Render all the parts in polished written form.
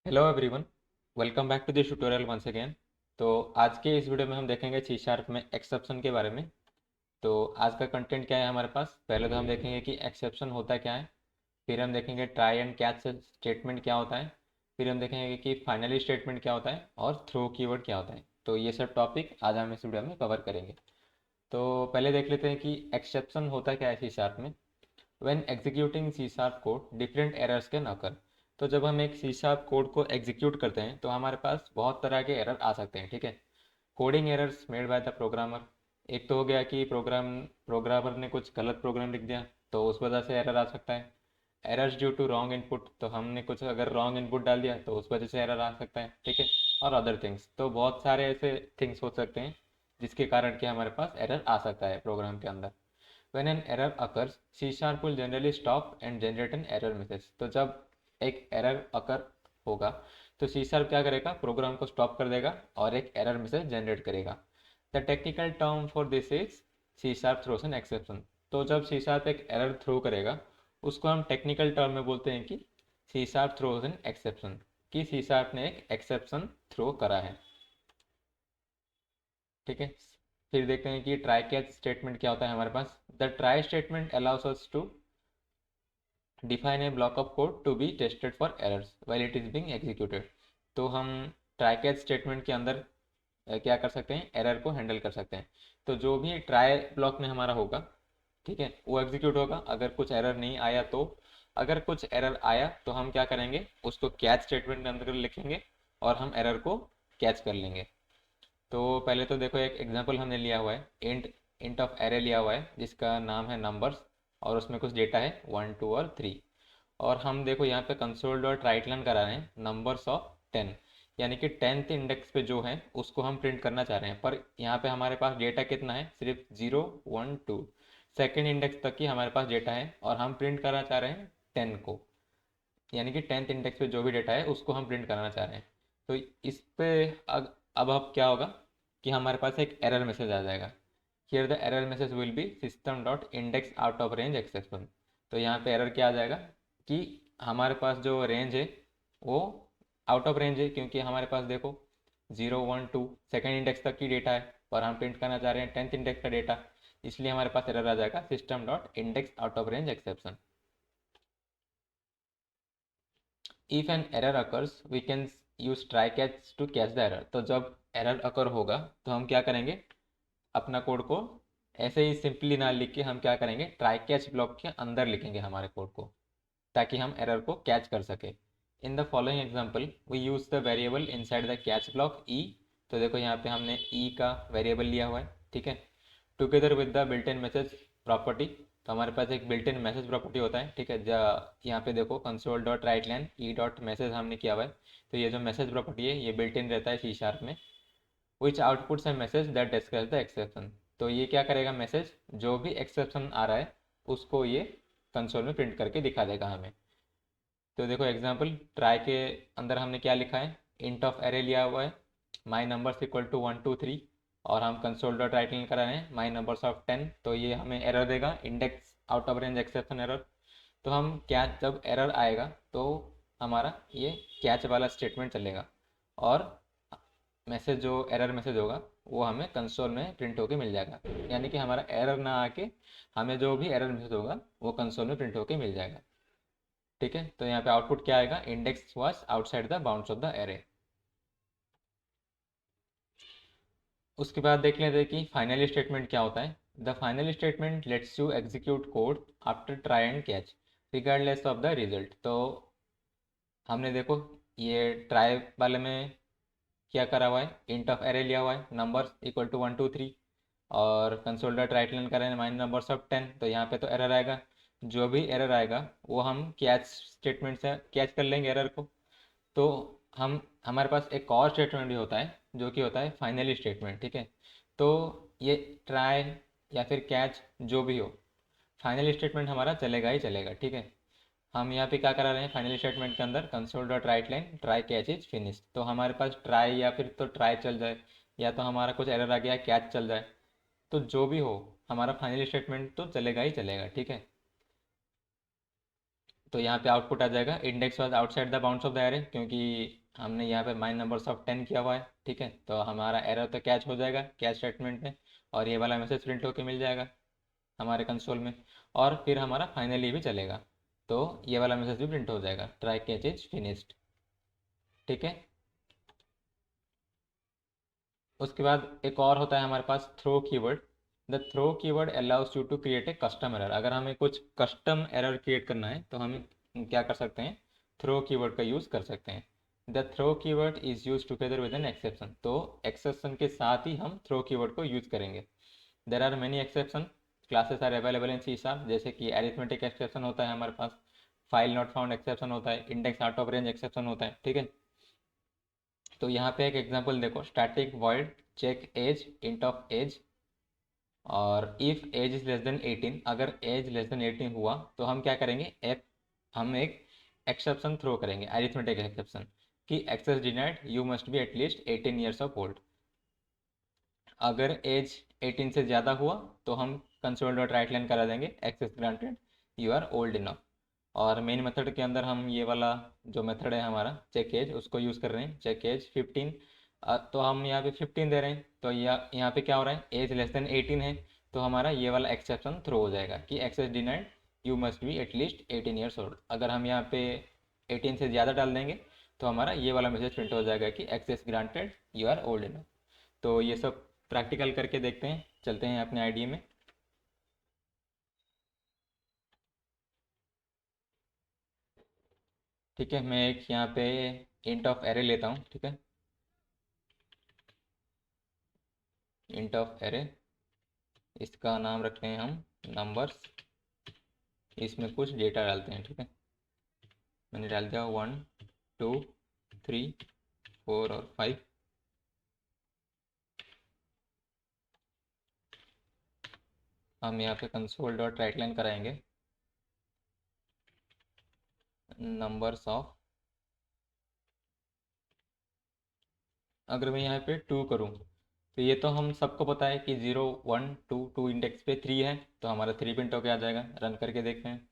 Hello everyone, welcome back to this tutorial once again. तो आज के इस वीडियो में हम देखेंगे सी शार्प में एक्सेप्शन के बारे में। तो आज का कंटेंट क्या है हमारे पास, पहले तो हम देखेंगे कि एक्सेप्शन होता क्या है, फिर हम देखेंगे ट्राई एंड कैच स्टेटमेंट क्या होता है, फिर हम देखेंगे कि फाइनली स्टेटमेंट क्या होता है और थ्रो कीवर्ड क्या होता है। तो ये सब टॉपिक आज हम इस वीडियो में कवर करेंगे। तो पहले देख लेते हैं कि एक्सेप्शन होता क्या है सी शार्प में। When executing C sharp code different errors can occur. तो जब हम एक सी शार्प कोड को एग्जीक्यूट करते हैं तो हमारे पास बहुत तरह के एरर आ सकते हैं, ठीक है। Coding errors made by the programmer. एक तो हो गया कि प्रोग्रामर ने कुछ गलत प्रोग्राम लिख दिया, तो उस वजह से एरर आ सकता है। Errors due to wrong input, तो हमने कुछ अगर रॉन्ग इनपुट डाल दिया तो उस वजह से एरर आ सकता है, ठीक है। और अदर थिंग्स, तो बहुत सारे ऐसे थिंग्स हो सकते हैं जिसके कारण कि हमारे पास एरर आ सकता है प्रोग्राम के अंदर। When an error occurs, C Sharp will generally stop and generate an error message। तो जब एक एरर अकर होगा तो C Sharp क्या करेगा, प्रोग्राम को स्टॉप कर देगा और एक एरर मैसेज जनरेट करेगा। The technical term for this is C Sharp throws N exception. तो जब C Sharp एक एरर थ्रो करेगा उसको हम टेक्निकल टर्म में बोलते हैं कि C Sharp throws an exception, कि C Sharp ने एक एक्सेप्शन थ्रो करा है, ठीक है। फिर देखते हैं कि ट्राई कैच स्टेटमेंट क्या होता है हमारे पास। The try statement allows us to define a block of code to be tested for errors while it is being executed. तो हम ट्राई कैच स्टेटमेंट के अंदर क्या कर सकते हैं, एरर को हैंडल कर सकते हैं। तो जो भी ट्राई ब्लॉक में हमारा होगा, ठीक है, वो एग्जीक्यूट होगा। अगर कुछ एरर नहीं आया तो, अगर कुछ एरर आया तो हम क्या करेंगे, उसको कैच स्टेटमेंट के अंदर लिखेंगे और हम एरर को कैच कर लेंगे। तो पहले तो देखो, एक एग्जांपल हमने लिया हुआ है, इंट इंट ऑफ एरे लिया हुआ है जिसका नाम है नंबर्स, और उसमें कुछ डेटा है 1 2 और 3। और हम देखो यहाँ पे कंसोल डॉट राइट लाइन करा रहे हैं नंबर्स ऑफ 10, यानी कि 10th इंडेक्स पे जो है उसको हम प्रिंट करना चाह रहे हैं। पर यहाँ पे हमारे पास डेटा कितना है, सिर्फ 0 1 2, सेकेंड इंडेक्स तक ही हमारे पास डेटा है और हम प्रिंट करना चाह रहे हैं 10 को, यानी कि 10th इंडेक्स पे जो भी डेटा है उसको हम प्रिंट कराना चाह रहे हैं। तो इस पे अब क्या होगा कि हमारे पास एक एरर मैसेज आ जाएगा। Here the error message will be system dot index out of range exception. तो यहाँ पे एरर क्या आ जाएगा कि हमारे पास जो रेंज है वो आउट ऑफ रेंज है, क्योंकि हमारे पास देखो 0 1 2 सेकेंड इंडेक्स तक की डेटा है और हम प्रिंट करना चाह रहे हैं 10th इंडेक्स का डेटा। इसलिए हमारे पास एरर आ जाएगा system dot index out of range exception. If an error occurs we can use try catch to catch the error. तो जब एरर अकर होगा तो हम क्या करेंगे, अपना कोड को ऐसे ही सिंपली ना लिख के हम क्या करेंगे, ट्राई कैच ब्लॉक के अंदर लिखेंगे हमारे कोड को, ताकि हम एरर को कैच कर सके। In the following example we use the variable inside the catch block ई। तो देखो यहाँ पे हमने ई का वेरिएबल लिया हुआ है, ठीक है, together with the built in message property. तो हमारे पास एक बिल्ट इन मैसेज प्रॉपर्टी होता है, ठीक है। यहाँ पे देखो console dot right line E dot message हमने किया हुआ है। तो ये जो मैसेज प्रॉपर्टी है ये बिल्ट इन रहता है सी शार्प में। Which outputs a message that describes the exception. तो ये क्या करेगा, मैसेज जो भी एक्सेप्शन आ रहा है उसको ये कंसोल में प्रिंट करके दिखा देगा हमें। तो देखो एग्जांपल ट्राई के अंदर हमने क्या लिखा है, इंट ऑफ एरे लिया हुआ है माई नंबर्स इक्वल टू 1 2 3, और हम कंसोल डॉट राइट लाइन करा रहे हैं माई नंबर्स ऑफ 10। तो ये हमें एरर देगा, index out of range exception error. तो हम क्या, जब एरर आएगा तो हमारा ये कैच वाला स्टेटमेंट चलेगा और मैसेज जो एरर मैसेज होगा वो हमें कंसोल में प्रिंट होके मिल जाएगा। यानी कि हमारा एरर ना आके हमें जो भी एरर मैसेज होगा वो कंसोल में प्रिंट होके मिल जाएगा, ठीक है। तो यहाँ पे आउटपुट क्या आएगा, index was outside the bounds of the array. उसके बाद देख लेते हैं कि फाइनल स्टेटमेंट क्या होता है। The final statement let's you execute code after try and catch regardless of the result. तो हमने देखो ये ट्राई वाले में क्या करा हुआ है, इंट ऑफ एरे लिया हुआ है नंबर्स इक्वल टू 1 2 3, और कंसोल डॉट राइट लाइन कर रहे हैं माइन नंबर्स ऑफ 10। तो यहाँ पे तो एरर आएगा, जो भी एरर आएगा वो हम कैच स्टेटमेंट से कैच कर लेंगे एरर को। तो हम हमारे पास एक और स्टेटमेंट भी होता है जो कि होता है फाइनली स्टेटमेंट, ठीक है। तो ये ट्राई या फिर कैच जो भी हो, फाइनल स्टेटमेंट हमारा चलेगा ही चलेगा, ठीक है। हम यहाँ पे क्या करा रहे हैं, फाइनल स्टेटमेंट के अंदर console dot right line try catch is finish. तो हमारे पास ट्राई या फिर तो ट्राई चल जाए, या तो हमारा कुछ एरर आ गया कैच चल जाए, तो जो भी हो हमारा फाइनल स्टेटमेंट तो चलेगा ही चलेगा, ठीक है। तो यहाँ पे आउटपुट आ जाएगा index was outside the bounds of the array, क्योंकि हमने यहाँ पे माइन नंबर्स ऑफ 10 किया हुआ है। ठीक है, तो हमारा एरर तो कैच हो जाएगा कैच स्टेटमेंट में, और ये वाला मैसेज प्रिंट होके मिल जाएगा हमारे कंसोल में, और फिर हमारा फाइनली भी चलेगा, तो ये वाला मैसेज भी प्रिंट हो जाएगा, ट्राई कैच इज फिनिश्ड। ठीक है, उसके बाद एक और होता है हमारे पास throw keyword. The throw keyword allows you to create a custom error. अगर हमें कुछ कस्टम एरर क्रिएट करना है तो हम क्या कर सकते हैं, थ्रो कीवर्ड का यूज़ कर सकते हैं। The throw keyword is use together with an exception. तो एक्सेप्शन के साथ ही हम थ्रो कीवर्ड को यूज़ करेंगे। There are many exception, classes are available in C sharp, जैसे कि एरिथमेटिक एक्सेप्शन होता है हमारे पास, फाइल नॉट फाउंड एक्सेप्शन होता है, index out of range exception होता है। ठीक है, तो यहाँ पे एक एग्जांपल देखो, static void check age int of age, और if age is less than 18, अगर एज लेस देन 18 हुआ तो हम क्या करेंगे, हम एक एक्सेप्शन थ्रो करेंगे, अरिथमेटिक एक्सेप्शन, कि access denied, you must be at least 18 years of old. अगर एज 18 से ज़्यादा हुआ तो हम कंसोल डॉट राइट लाइन करा देंगे, access granted, you are old enough. और मेन मेथड के अंदर हम ये वाला जो मेथड है हमारा चेक एज, उसको यूज़ कर रहे हैं, चेक एज 15। तो हम यहाँ पे 15 दे रहे हैं, तो यहाँ पे क्या हो रहा है, एज लेस देन 18 है, तो हमारा ये वाला एक्सेप्शन थ्रो हो जाएगा कि access denied, you must be at least 18 years old. अगर हम यहाँ पे 18 से ज़्यादा डाल देंगे तो हमारा ये वाला मैसेज प्रिंट हो जाएगा कि access granted, you are old enough. तो ये सब प्रैक्टिकल करके देखते हैं, चलते हैं अपने आईडी में। ठीक है, मैं एक यहाँ पे इंट ऑफ एरे लेता हूँ। ठीक है, इंट ऑफ एरे, इसका नाम रखते हैं हम नंबर्स, इसमें कुछ डेटा डालते हैं। ठीक है, मैंने डाल दिया 1 2 3 4 और 5। हम यहाँ पे कंसोल डॉट राइट लाइन कराएंगे नंबर्स ऑफ, अगर मैं यहाँ पे 2 करूँ तो ये तो हम सबको पता है कि 0 1 2, 2 इंडेक्स पे 3 है, तो हमारा 3 प्रिंट होके आ जाएगा। रन करके देखते हैं।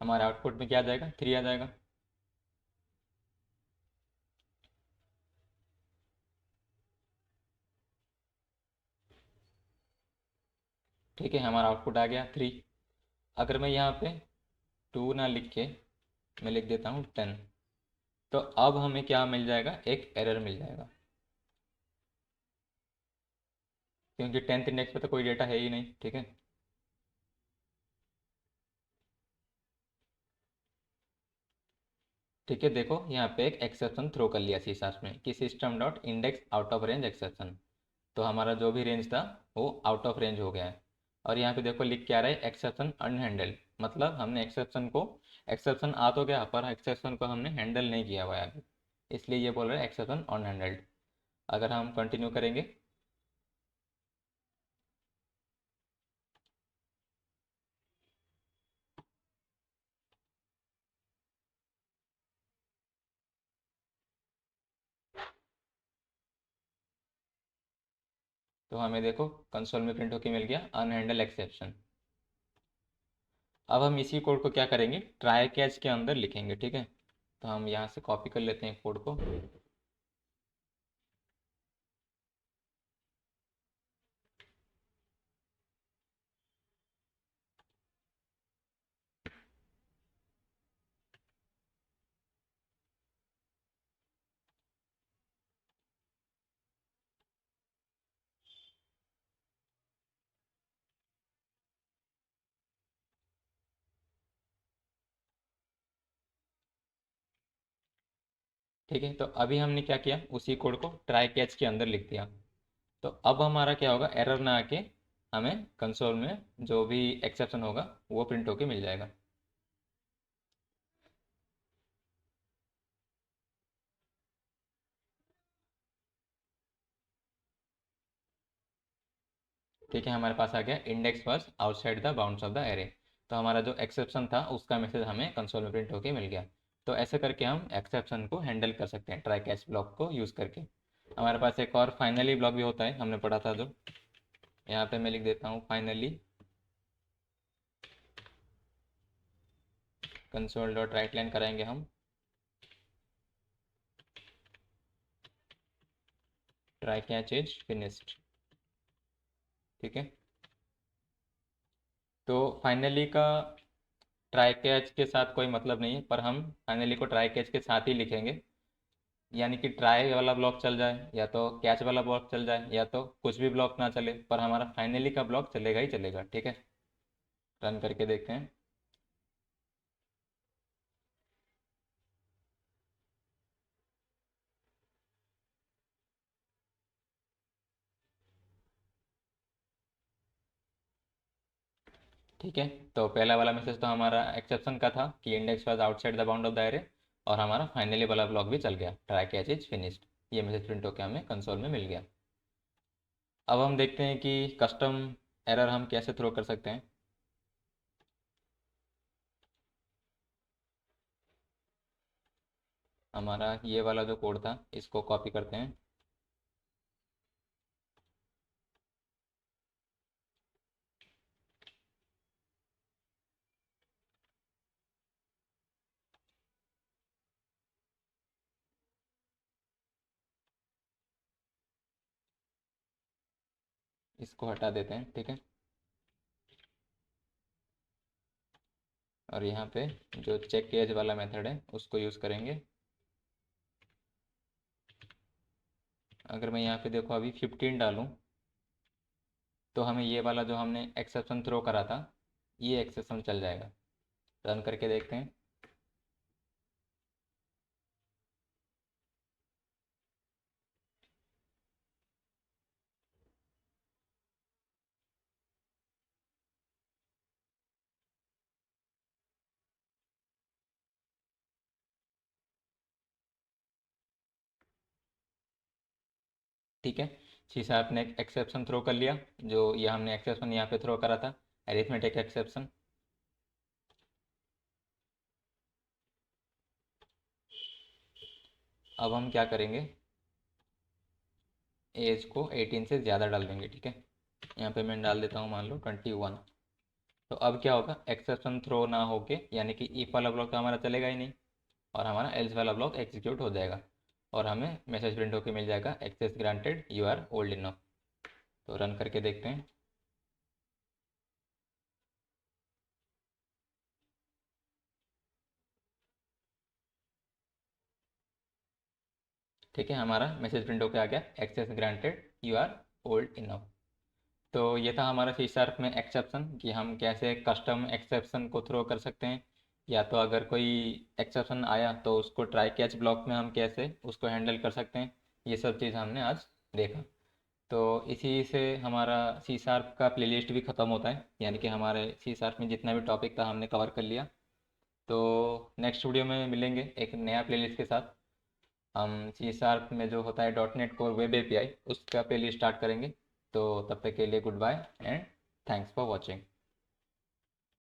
हमारे आउटपुट में क्या आ जाएगा, 3 आ जाएगा। ठीक है, हमारा आउटपुट आ गया 3। अगर मैं यहाँ पे 2 ना लिख के मैं लिख देता हूँ 10, तो अब हमें क्या मिल जाएगा, एक एरर मिल जाएगा, क्योंकि 10th इंडेक्स पे तो कोई डेटा है ही नहीं। ठीक है, ठीक है, देखो यहाँ पे एक एक्सेप्शन थ्रो कर लिया सी सास में कि system dot index out of range exception. तो हमारा जो भी रेंज था वो आउट ऑफ रेंज हो गया है। और यहाँ पे देखो लिख के आ रहा है एक्सेप्शन अनहैंडल्ड, मतलब हमने एक्सेप्शन आ तो गया पर एक्सेप्शन को हमने हैंडल नहीं किया हुआ है अभी, इसलिए ये बोल रहा है एक्सेप्शन अनहैंडल्ड। अगर हम कंटिन्यू करेंगे, तो हमें देखो कंसोल में प्रिंट होके मिल गया अनहैंडल एक्सेप्शन। अब हम इसी कोड को क्या करेंगे, ट्राई कैच के अंदर लिखेंगे। ठीक है, तो हम यहाँ से कॉपी कर लेते हैं कोड को। ठीक है, तो अभी हमने क्या किया, उसी कोड को ट्राई कैच के अंदर लिख दिया। तो अब हमारा क्या होगा, एरर ना आके हमें कंसोल में जो भी एक्सेप्शन होगा वो प्रिंट होके मिल जाएगा। ठीक है, हमारे पास आ गया index was outside the bounds of the array. तो हमारा जो एक्सेप्शन था उसका मैसेज हमें कंसोल में प्रिंट होके मिल गया। तो ऐसे करके हम एक्सेप्शन को हैंडल कर सकते हैं ट्राई कैच ब्लॉक को यूज़ करके। हमारे पास एक और फाइनली ब्लॉक भी होता है, हमने पढ़ा था जो, यहाँ पे मैं लिख देता हूँ finally console dot right line कराएंगे हम, ट्राई कैच इज फिनिश्ड। ठीक है, तो फाइनली का ट्राई कैच के साथ कोई मतलब नहीं है, पर हम फाइनली को ट्राई कैच के साथ ही लिखेंगे, यानी कि ट्राई वाला ब्लॉक चल जाए या तो कैच वाला ब्लॉक चल जाए या तो कुछ भी ब्लॉक ना चले, पर हमारा फाइनली का ब्लॉक चलेगा ही चलेगा। ठीक है, रन करके देखते हैं। ठीक है, तो पहला वाला मैसेज तो हमारा एक्सेप्शन का था कि index was outside the bound of the array, और हमारा फाइनली वाला ब्लॉक भी चल गया, ट्राई कैच इज फिनिश्ड, ये मैसेज प्रिंट होकर हमें कंसोल में मिल गया। अब हम देखते हैं कि कस्टम एरर हम कैसे थ्रो कर सकते हैं। हमारा ये वाला जो कोड था इसको कॉपी करते हैं, इसको हटा देते हैं। ठीक है, और यहाँ पे जो चेक केज वाला मेथड है उसको यूज़ करेंगे। अगर मैं यहाँ पे देखो अभी 15 डालूँ तो हमें ये वाला जो हमने एक्सेप्शन थ्रो करा था ये एक्सेप्शन चल जाएगा। रन करके देखते हैं। ठीक है, सी शार्प ने एक्सेप्शन थ्रो कर लिया, जो ये हमने एक्सेप्शन यहाँ पे थ्रो करा था, अरिथमेटिक एक्सेप्शन। अब हम क्या करेंगे, एज को 18 से ज़्यादा डाल देंगे। ठीक है, यहाँ पे मैं डाल देता हूँ मान लो 21। तो अब क्या होगा, एक्सेप्शन थ्रो ना होके, यानी कि इफ वाला ब्लॉक तो हमारा चलेगा ही नहीं, और हमारा एल्स वाला ब्लॉक एग्जीक्यूट हो जाएगा, और हमें मैसेज प्रिंट होकर मिल जाएगा access granted you are old enough. तो रन करके देखते हैं। ठीक है, हमारा मैसेज प्रिंट होकर आ गया access granted you are old enough. तो ये था हमारा सी शार्प में एक्सेप्शन, कि हम कैसे कस्टम एक्सेप्शन को थ्रो कर सकते हैं, या तो अगर कोई एक्सेप्शन आया तो उसको ट्राई कैच ब्लॉक में हम कैसे उसको हैंडल कर सकते हैं। ये सब चीज़ हमने आज देखा। तो इसी से हमारा सी शार्प का प्लेलिस्ट भी ख़त्म होता है, यानी कि हमारे सी शार्प में जितना भी टॉपिक था हमने कवर कर लिया। तो नेक्स्ट वीडियो में मिलेंगे एक नया प्लेलिस्ट के साथ। हम सी शार्प में जो होता है dot net core web API उसका प्लेलिस्ट स्टार्ट करेंगे। तो तब तक के लिए goodbye and thanks for watching.